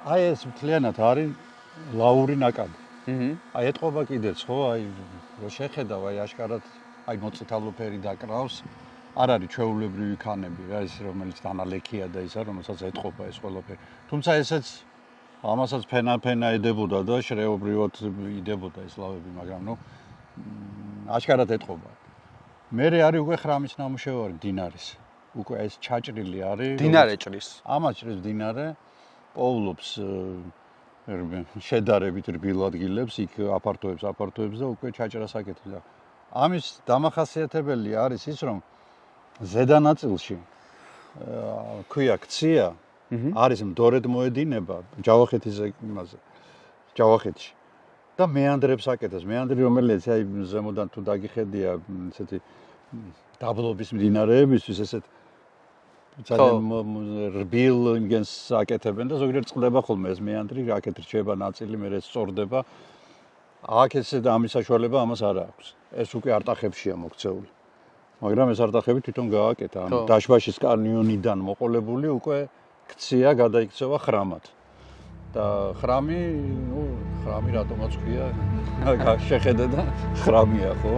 აი ეს მთლიანად არის ლაური ნაკადი. აი ეთყობა კიდეც ხო, აი რო შეხედავ, აი აშკარად აი მოწითალო ფერი დაკრავს. არ არის ჩვეულებრივი ქანები რა, ის რომელიც დანალექია და ისა, რომელსაც ეთყობა ეს ყველაფერი. თუმცა ესეც ამასაც ფენა ედებოდა და შრეობრივად იდებოდა ეს ლავები, მაგრამ ნუ აშკარად ეთყობა. მერე არის უკვე ხრამის ნამუშევარი დინარის. უკვე ეს ჩაჭრილი არის. დინარე ჭრის. ამას ჭრის დინარე, პოულობს შედარებით რბილ ადგილებს, იქ აფართოებს და უკვე ჩაჭრას აკეთებს. ამის დამახასიათებელი არის ის, რომ ზედა ნაწილში ქვია ქცია, არის მდორედ მოედინება ჯავახეთში და მეანდრებს აკეთებს. მეანდრი რომელიც აი ზემოდან თუ დაგიხედია ესეთი დაბლობის მდინარეებისთვის ესეთ ძალიან რბილ იმგენს აკეთებენ და ზოგიერთ წყდება ხოლმე ეს მეანდრი, აქეთ რჩება ნაწილი, მერე სწორდება. აქ ესე და ამის საშუალება ამას არ აქვს. ეს უკვე არტახებშია მოქცეული. მაგრამ ეს არტახები თვითონ გააკეთა. ამ დაშბაშის კანიონიდან მოყოლებული უკვე ქცია გადაიქცევა ხრამად. და ხრამი, ნუ ხრამი რატომაც ქვია? შეხედე და ხრამია, ხო?